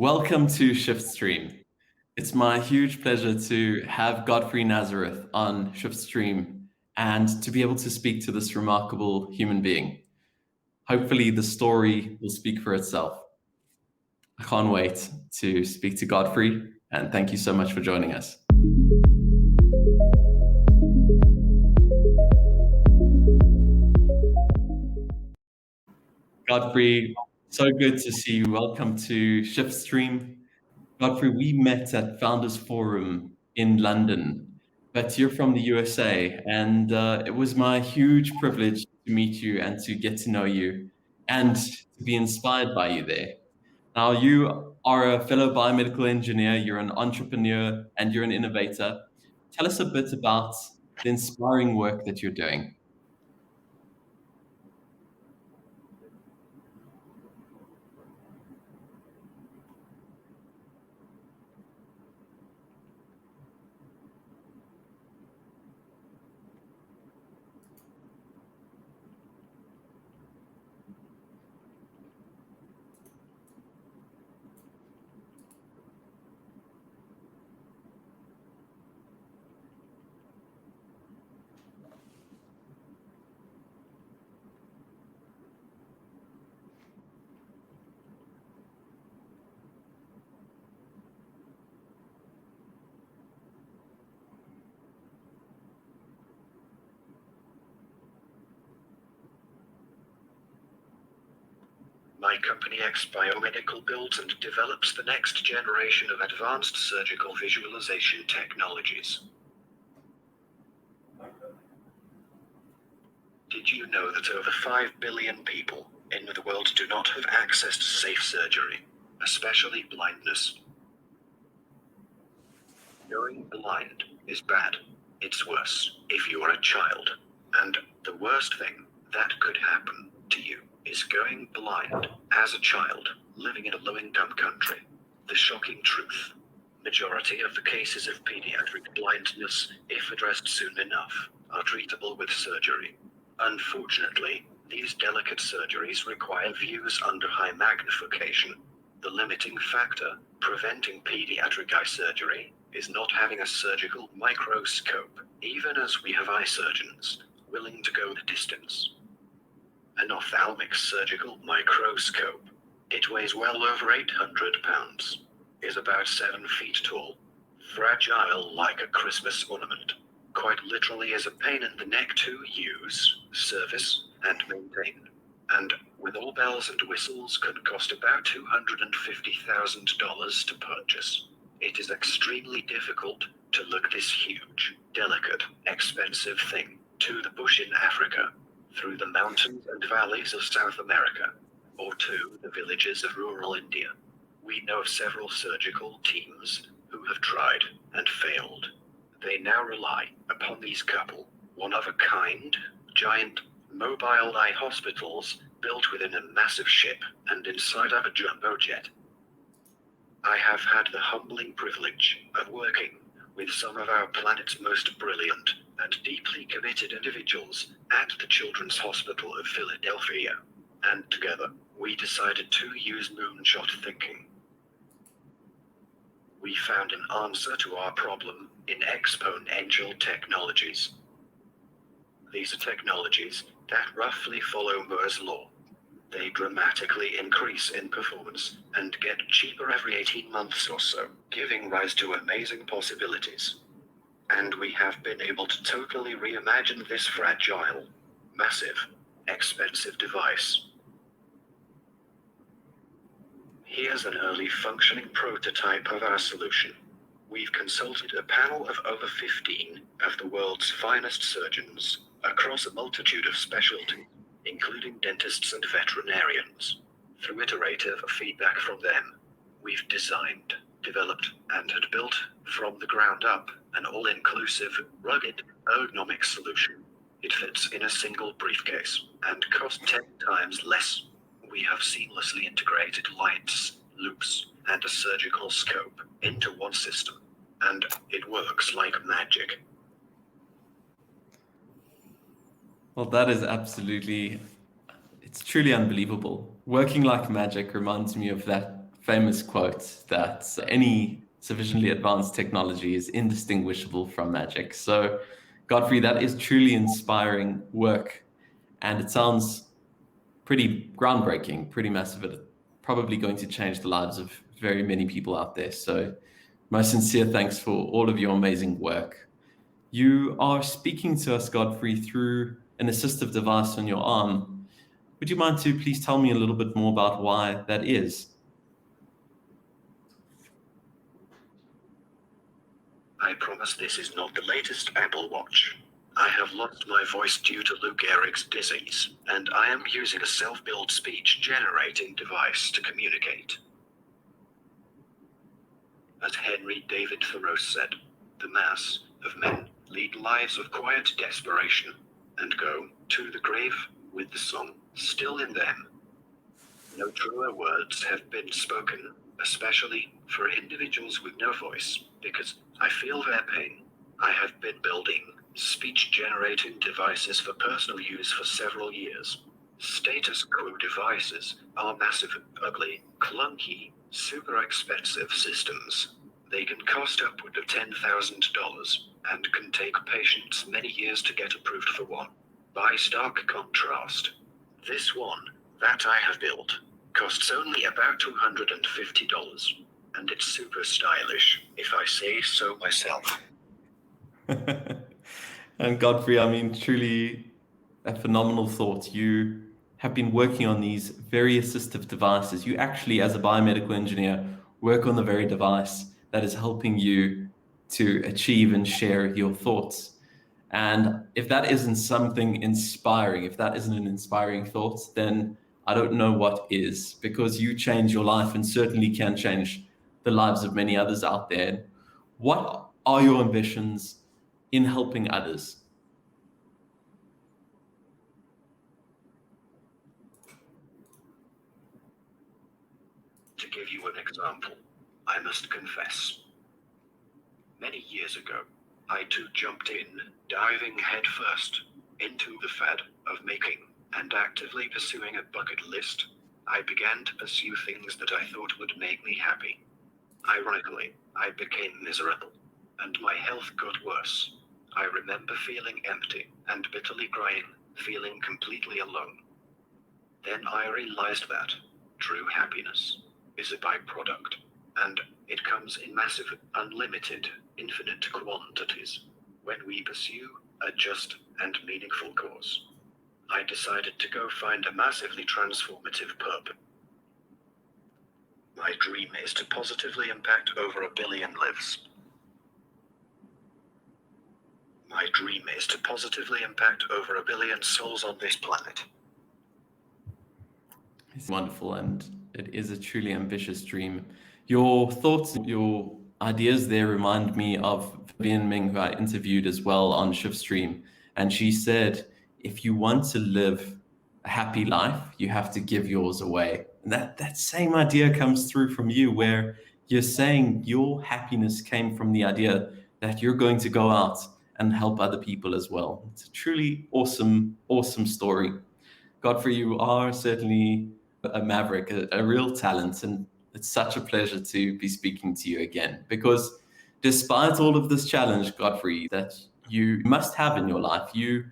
Welcome to SHIFT.Stream. It's my huge pleasure to have Godfrey Nazareth on SHIFT.Stream and to be able to speak to this remarkable human being. Hopefully the story will speak for itself. I can't wait to speak to Godfrey, and thank you so much for joining us. Godfrey, so good to see you. Welcome to SHIFT.Stream. Godfrey, we met at Founders Forum in London, but you're from the USA, and it was my huge privilege to meet you and to get to know you and to be inspired by you there. Now, you are a fellow biomedical engineer, you're an entrepreneur, and you're an innovator. Tell us a bit about the inspiring work that you're doing. My company X Biomedical builds and develops the next generation of advanced surgical visualization technologies. Did you know that over 5 billion people in the world do not have access to safe surgery, especially blindness? Going blind is bad. It's worse if you are a child. And the worst thing that could happen to you is going blind as a child living in a low-income country. The shocking truth: majority of the cases of pediatric blindness, if addressed soon enough, are treatable with surgery. Unfortunately, these delicate surgeries require views under high magnification. The limiting factor preventing pediatric eye surgery is not having a surgical microscope, even as we have eye surgeons willing to go the distance. An ophthalmic surgical microscope. It weighs well over 800 pounds, is about 7 feet tall, fragile like a Christmas ornament, quite literally is a pain in the neck to use, service, and maintain, and with all bells and whistles could cost about $250,000 to purchase. It is extremely difficult to lug this huge, delicate, expensive thing to the bush in Africa, through the mountains and valleys of South America, or to the villages of rural India. We know of several surgical teams who have tried and failed. They now rely upon these couple, one-of-a-kind, giant, mobile eye hospitals built within a massive ship and inside of a jumbo jet. I have had the humbling privilege of working with some of our planet's most brilliant and deeply committed individuals at the Children's Hospital of Philadelphia, and together we decided to use moonshot thinking. We found an answer to our problem in exponential technologies. These are technologies that roughly follow Moore's law. They dramatically increase in performance and get cheaper every 18 months or so, giving rise to amazing possibilities. And we have been able to totally reimagine this fragile, massive, expensive device. Here's an early functioning prototype of our solution. We've consulted a panel of over 15 of the world's finest surgeons across a multitude of specialties, including dentists and veterinarians. Through iterative feedback from them, we've designed, developed, and had built from the ground up an all-inclusive, rugged, ergonomic solution. It fits in a single briefcase and costs 10 times less. We have seamlessly integrated lights, loops, and a surgical scope into one system, and it works like magic. Well, that is it's truly unbelievable. Working like magic reminds me of that famous quote that any sufficiently advanced technology is indistinguishable from magic. So, Godfrey, that is truly inspiring work. And it sounds pretty groundbreaking, pretty massive. It's probably going to change the lives of very many people out there. So, my sincere thanks for all of your amazing work. You are speaking to us, Godfrey, through an assistive device on your arm. Would you mind to please tell me a little bit more about why that is? I promise this is not the latest Apple Watch. I have lost my voice due to Lou Gehrig's disease, and I am using a self-built speech-generating device to communicate. As Henry David Thoreau said, the mass of men lead lives of quiet desperation and go to the grave with the song still in them. No truer words have been spoken, especially for individuals with no voice, because I feel their pain. I have been building speech-generating devices for personal use for several years. Status quo devices are massive, ugly, clunky, super expensive systems. They can cost upward of $10,000 and can take patients many years to get approved for one. By stark contrast, this one that I have built costs only about $250, and it's super stylish, if I say so myself. And Godfrey, I mean, truly a phenomenal thought. You have been working on these very assistive devices. You actually, as a biomedical engineer, work on the very device that is helping you to achieve and share your thoughts. And if that isn't something inspiring, if that isn't an inspiring thought, then I don't know what is, because you change your life and certainly can change the lives of many others out there. What are your ambitions in helping others? To give you an example, I must confess. Many years ago, I too jumped in, diving headfirst into the fad of making and actively pursuing a bucket list. I began to pursue things that I thought would make me happy. Ironically, I became miserable, and my health got worse. I remember feeling empty and bitterly crying, feeling completely alone. Then I realized that true happiness is a byproduct, and it comes in massive, unlimited, infinite quantities when we pursue a just and meaningful cause. I decided to go find a massively transformative purpose. My dream is to positively impact over 1 billion lives. My dream is to positively impact over 1 billion souls on this planet. It's wonderful, and it is a truly ambitious dream. Your thoughts, your ideas there remind me of Vivian Ming, who I interviewed as well on SHIFT.Stream. And she said, if you want to live a happy life, you have to give yours away. And that same idea comes through from you, where you're saying your happiness came from the idea that you're going to go out and help other people as well. It's a truly awesome, awesome story. Godfrey, you are certainly a maverick, a real talent, and it's such a pleasure to be speaking to you again, because despite all of this challenge, Godfrey, that you must have in your life, you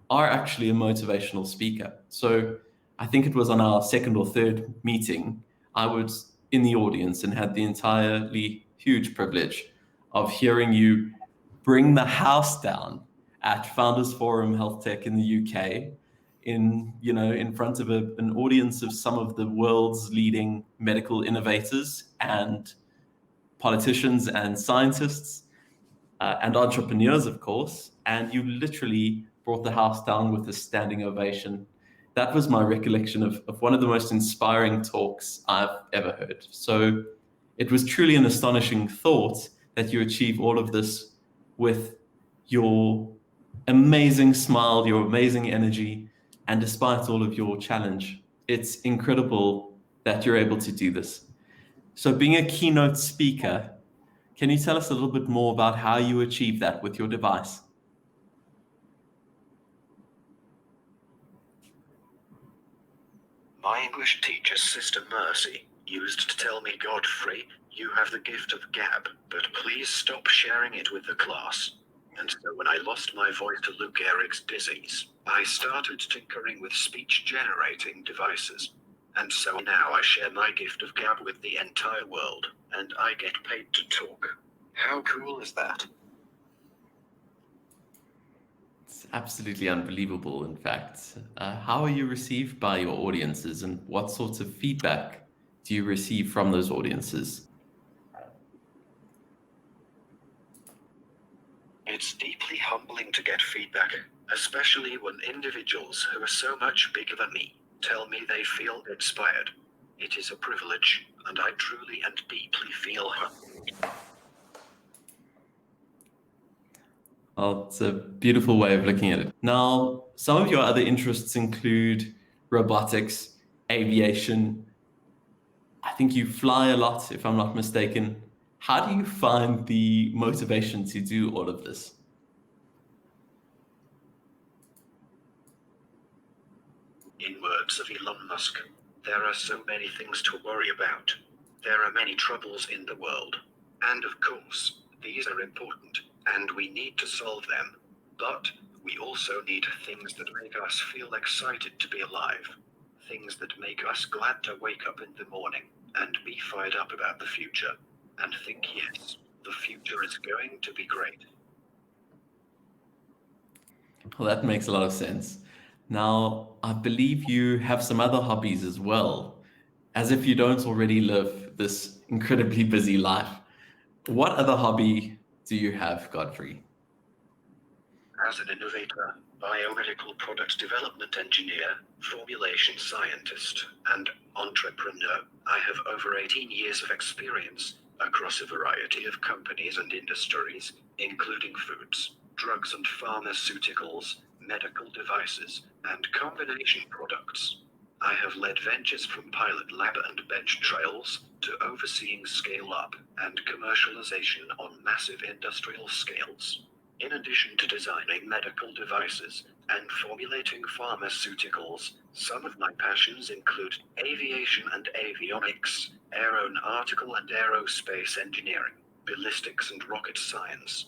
are actually a motivational speaker. So I think it was on our second or third meeting, I was in the audience and had the entirely huge privilege of hearing you bring the house down at Founders Forum Health Tech in the UK, in front of an audience of some of the world's leading medical innovators and politicians and scientists and entrepreneurs, of course. And you literally brought the house down with a standing ovation. That was my recollection of one of the most inspiring talks I've ever heard. So it was truly an astonishing thought that you achieve all of this with your amazing smile, your amazing energy, and despite all of your challenge. It's incredible that you're able to do this. So being a keynote speaker, can you tell us a little bit more about how you achieve that with your device? My English teacher, Sister Mercy, used to tell me, Godfrey, you have the gift of gab, but please stop sharing it with the class. And so when I lost my voice to Lou Gehrig's disease, I started tinkering with speech-generating devices. And so now I share my gift of gab with the entire world, and I get paid to talk. How cool is that? It's absolutely unbelievable, in fact. How are you received by your audiences, and what sorts of feedback do you receive from those audiences? It's deeply humbling to get feedback, especially when individuals who are so much bigger than me tell me they feel inspired. It is a privilege, and I truly and deeply feel humbled. Well, it's a beautiful way of looking at it. Now, some of your other interests include robotics, aviation. I think you fly a lot, if I'm not mistaken. How do you find the motivation to do all of this? In words of Elon Musk, there are so many things to worry about. There are many troubles in the world. And of course, these are important, and we need to solve them. But we also need things that make us feel excited to be alive. Things that make us glad to wake up in the morning and be fired up about the future. And think, yes, the future is going to be great. Well, that makes a lot of sense. Now, I believe you have some other hobbies as well, as if you don't already live this incredibly busy life. What other hobby do you have, Godfrey? As an innovator, biomedical product development engineer, formulation scientist, and entrepreneur, I have over 18 years of experience across a variety of companies and industries, including foods, drugs and pharmaceuticals, medical devices, and combination products. I have led ventures from pilot lab and bench trials to overseeing scale up and commercialization on massive industrial scales. In addition to designing medical devices and formulating pharmaceuticals, some of my passions include aviation and avionics, aeronautical and aerospace engineering, ballistics and rocket science,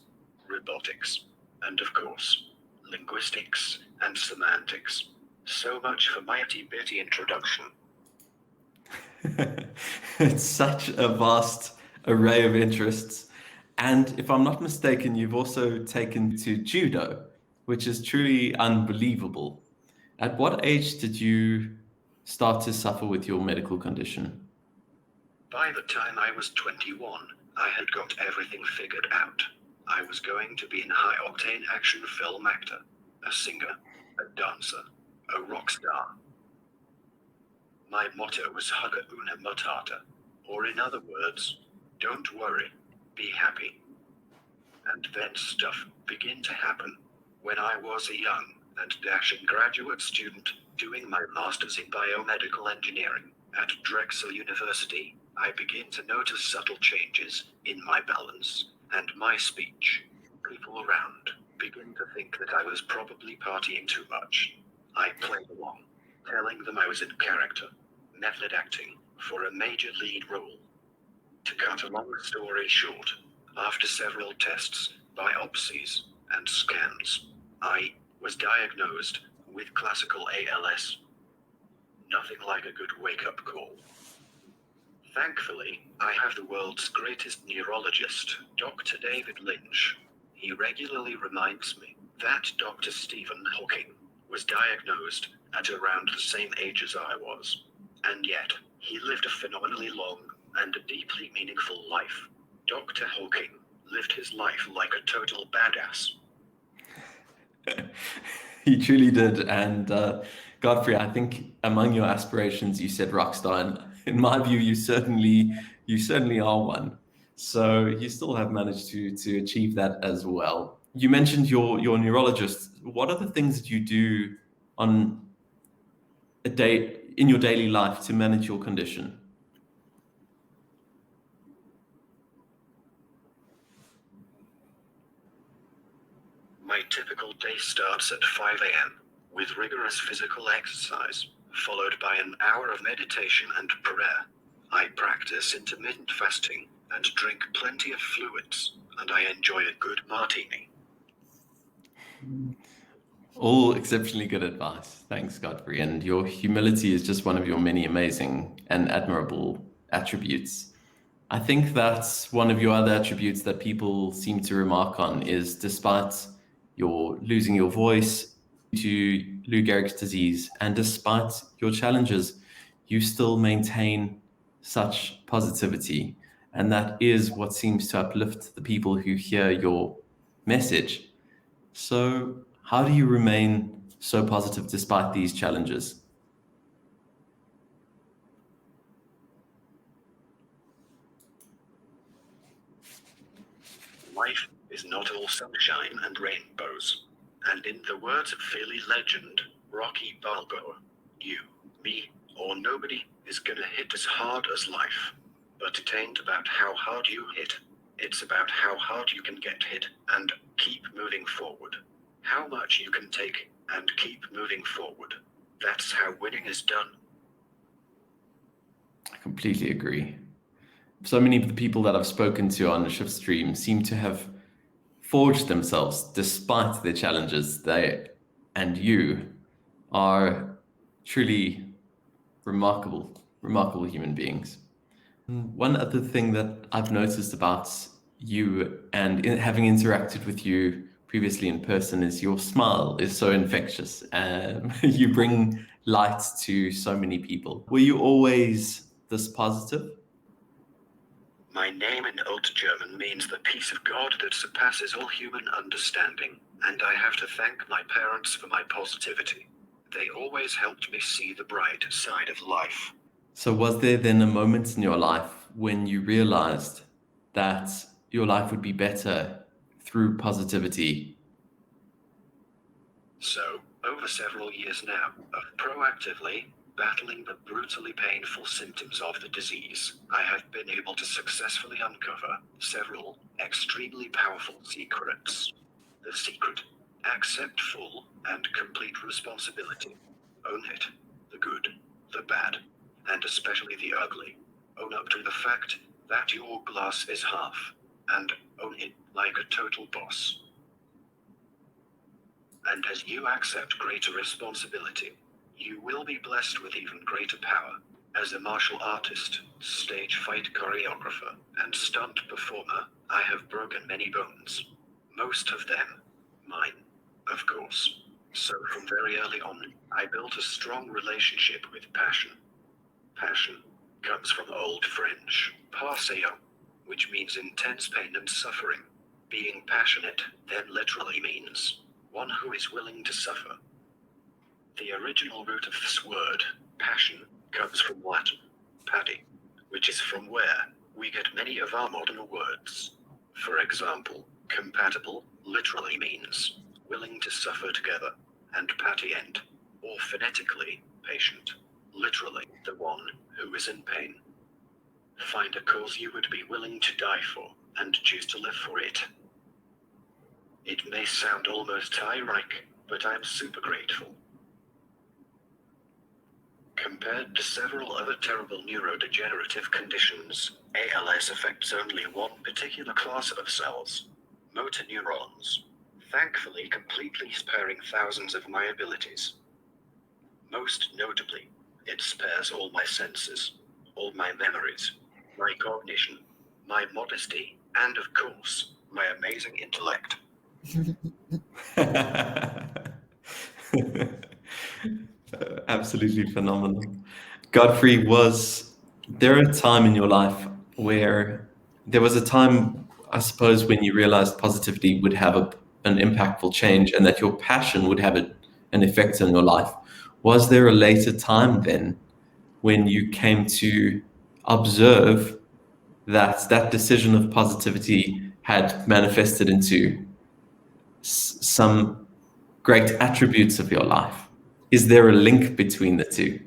robotics, and of course, linguistics and semantics. So much for my itty-bitty introduction. It's such a vast array of interests. And if I'm not mistaken, you've also taken to judo, which is truly unbelievable. At what age did you start to suffer with your medical condition? By the time I was 21, I had got everything figured out. I was going to be a high-octane action film actor, a singer, a dancer, a rock star. My motto was Hugger Una Matata, or in other words, don't worry, be happy. And then stuff began to happen. When I was a young and dashing graduate student doing my master's in biomedical engineering at Drexel University, I began to notice subtle changes in my balance and my speech. People around began to think that I was probably partying too much. I played along, telling them I was in character, method acting, for a major lead role. To cut a long story short, after several tests, biopsies, and scans, I was diagnosed with classical ALS. Nothing like a good wake-up call. Thankfully, I have the world's greatest neurologist, Dr. David Lynch. He regularly reminds me that Dr. Stephen Hawking was diagnosed at around the same age as I was. And yet, he lived a phenomenally long and a deeply meaningful life. Dr. Hawking lived his life like a total badass. He truly did. And Godfrey, I think among your aspirations, you said rock star. And in my view, you certainly are one. So you still have managed to achieve that as well. You mentioned your neurologist. What are the things that you do on a day in your daily life to manage your condition? My typical day starts at 5 a.m. with rigorous physical exercise, followed by an hour of meditation and prayer. I practice intermittent fasting and drink plenty of fluids, and I enjoy a good martini. All exceptionally good advice. Thanks, Godfrey. And your humility is just one of your many amazing and admirable attributes. I think that's one of your other attributes that people seem to remark on is despite your losing your voice to Lou Gehrig's disease, and despite your challenges, you still maintain such positivity. And that is what seems to uplift the people who hear your message. So, how do you remain so positive despite these challenges? Life is not all sunshine and rainbows. And in the words of Philly legend, Rocky Balboa, you, me, or nobody is gonna hit as hard as life. But it ain't about how hard you hit. It's about how hard you can get hit and keep moving forward. How much you can take and keep moving forward. That's how winning is done. I completely agree. So many of the people that I've spoken to on the SHIFT.Stream seem to have forged themselves despite their challenges. They and you are truly remarkable human beings. One other thing that I've noticed about you and having interacted with you previously in person is your smile is so infectious. You bring light to so many people. Were you always this positive? My name in Old German means the peace of God that surpasses all human understanding, and I have to thank my parents for my positivity. They always helped me see the bright side of life. So was there then a moment in your life when you realized that your life would be better through positivity? So, over several years now of proactively battling the brutally painful symptoms of the disease, I have been able to successfully uncover several extremely powerful secrets. The secret: accept full and complete responsibility. Own it, the good, the bad, and especially the ugly. Own up to the fact that your glass is half, and own it like a total boss. And as you accept greater responsibility, you will be blessed with even greater power. As a martial artist, stage fight choreographer, and stunt performer, I have broken many bones. Most of them mine, of course. So from very early on, I built a strong relationship with passion. Passion comes from Old French, passion, which means intense pain and suffering. Being passionate then literally means one who is willing to suffer. The original root of this word, passion, comes from Latin, padi, which is from where we get many of our modern words. For example, compatible literally means willing to suffer together, and patient, or phonetically, patient, literally the one who is in pain. Find a cause you would be willing to die for, and choose to live for it. It may sound almost ironic, but I'm super grateful. Compared to several other terrible neurodegenerative conditions, ALS affects only one particular class of cells, motor neurons, thankfully completely sparing thousands of my abilities. Most notably, it spares all my senses, all my memories, my cognition, my modesty, and of course, my amazing intellect. Absolutely phenomenal. Godfrey, was there a time in your life where there was a time, I suppose, when you realized positivity would have an impactful change and that your passion would have an effect on your life? Was there a later time then when you came to observe that that decision of positivity had manifested into some great attributes of your life? Is there a link between the two?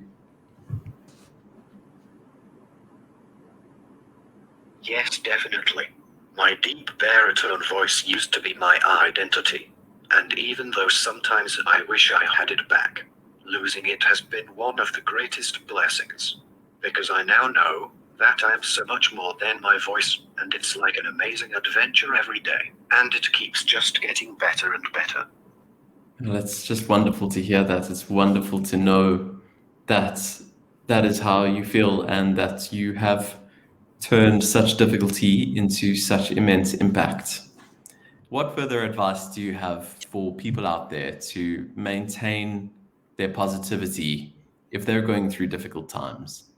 Yes, definitely. My deep baritone voice used to be my identity, and even though sometimes I wish I had it back, losing it has been one of the greatest blessings, because I now know that I am so much more than my voice, and it's like an amazing adventure every day, and it keeps just getting better and better. Well, it's just wonderful to hear that. It's wonderful to know that that is how you feel and that you have turned such difficulty into such immense impact. What further advice do you have for people out there to maintain their positivity if they're going through difficult times?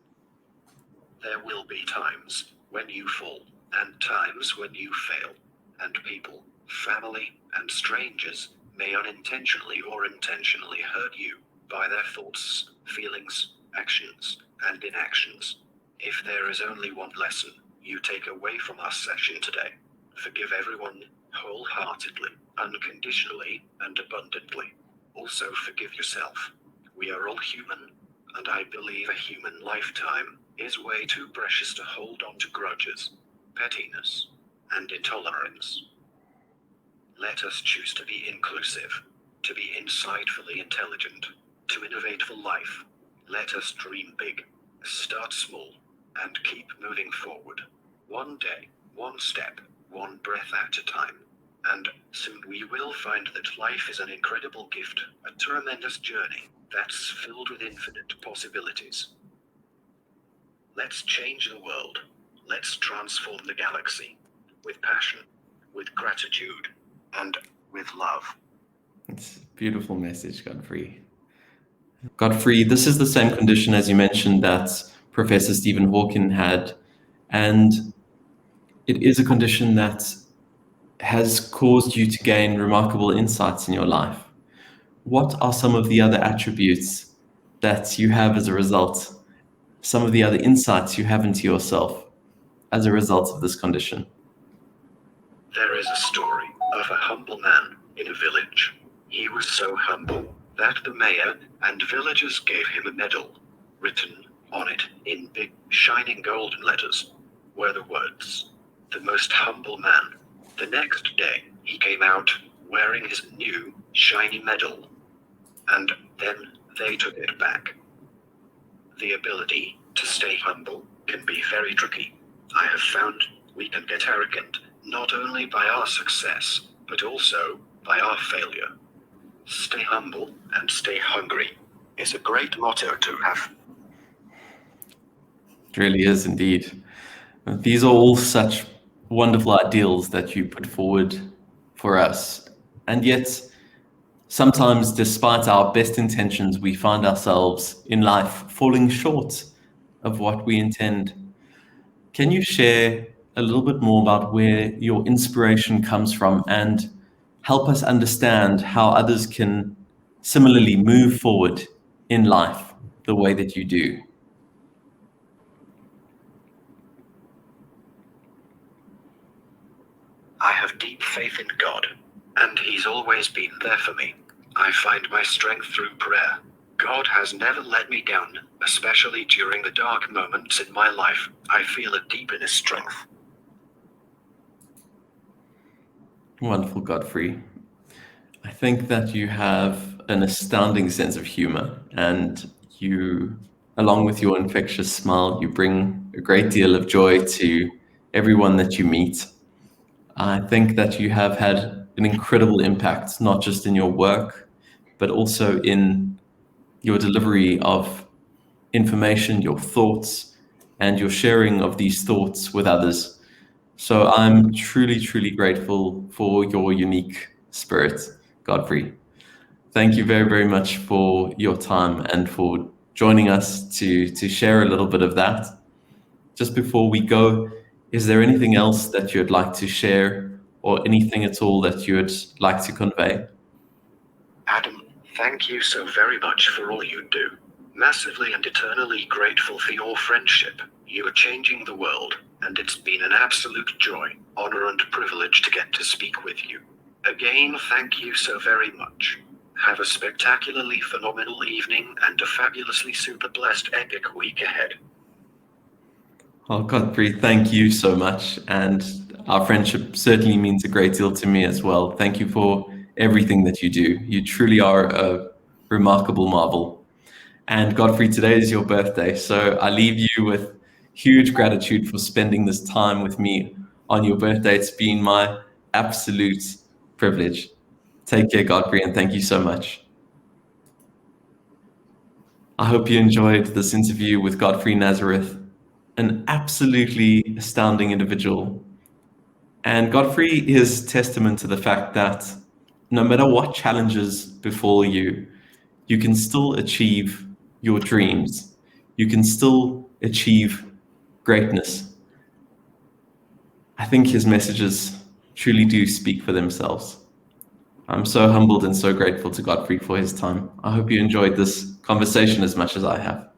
There will be times when you fall, and times when you fail, and people, family, and strangers may unintentionally or intentionally hurt you by their thoughts, feelings, actions, and inactions. If there is only one lesson you take away from our session today, forgive everyone wholeheartedly, unconditionally, and abundantly. Also forgive yourself. We are all human, and I believe a human lifetime is way too precious to hold on to grudges, pettiness, and intolerance. Let us choose to be inclusive, to be insightfully intelligent, to innovate for life. Let us dream big, start small, and keep moving forward. One day, one step, one breath at a time. And soon we will find that life is an incredible gift, a tremendous journey that's filled with infinite possibilities. Let's change the world. Let's transform the galaxy with passion, with gratitude, and with love. It's a beautiful message, Godfrey. Godfrey, this is the same condition as you mentioned that Professor Stephen Hawking had, and it is a condition that has caused you to gain remarkable insights in your life. What are some of the other attributes that you have as a result, some of the other insights you have into yourself as a result of this condition? There is a story of a humble man in a village. He was so humble that the mayor and villagers gave him a medal. Written on it in big, shining golden letters were the words, "The most humble man." The next day, he came out wearing his new, shiny medal, and then they took it back. The ability to stay humble can be very tricky. I have found we can get arrogant not only by our success, but also by our failure. Stay humble and stay hungry is a great motto to have. It really is indeed. These are all such wonderful ideals that you put forward for us. And yet, sometimes, despite our best intentions, we find ourselves in life falling short of what we intend. Can you share a little bit more about where your inspiration comes from and help us understand how others can similarly move forward in life the way that you do? I have deep faith in God, and He's always been there for me. I find my strength through prayer. God has never let me down, especially during the dark moments in my life. I feel a deep inner strength. Wonderful, Godfrey. I think that you have an astounding sense of humor, and you, along with your infectious smile, you bring a great deal of joy to everyone that you meet. I think that you have had an incredible impact, not just in your work, but also in your delivery of information, your thoughts, and your sharing of these thoughts with others. So I'm truly, truly grateful for your unique spirit, Godfrey. Thank you very, very much for your time and for joining us to share a little bit of that. Just before we go, is there anything else that you'd like to share or anything at all that you'd like to convey? Adam, thank you so very much for all you do. Massively and eternally grateful for your friendship. You are changing the world, and it's been an absolute joy, honor, and privilege to get to speak with you. Again, thank you so very much. Have a spectacularly phenomenal evening and a fabulously super blessed epic week ahead. Oh, Godfrey, thank you so much. And our friendship certainly means a great deal to me as well. Thank you for everything that you do. You truly are a remarkable marvel. And Godfrey, today is your birthday. So I leave you with huge gratitude for spending this time with me on your birthday. It's been my absolute privilege. Take care, Godfrey, and thank you so much. I hope you enjoyed this interview with Godfrey Nazareth, an absolutely astounding individual. And Godfrey is testament to the fact that no matter what challenges befall you, you can still achieve your dreams. You can still achieve greatness. I think his messages truly do speak for themselves. I'm so humbled and so grateful to Godfrey for his time. I hope you enjoyed this conversation as much as I have.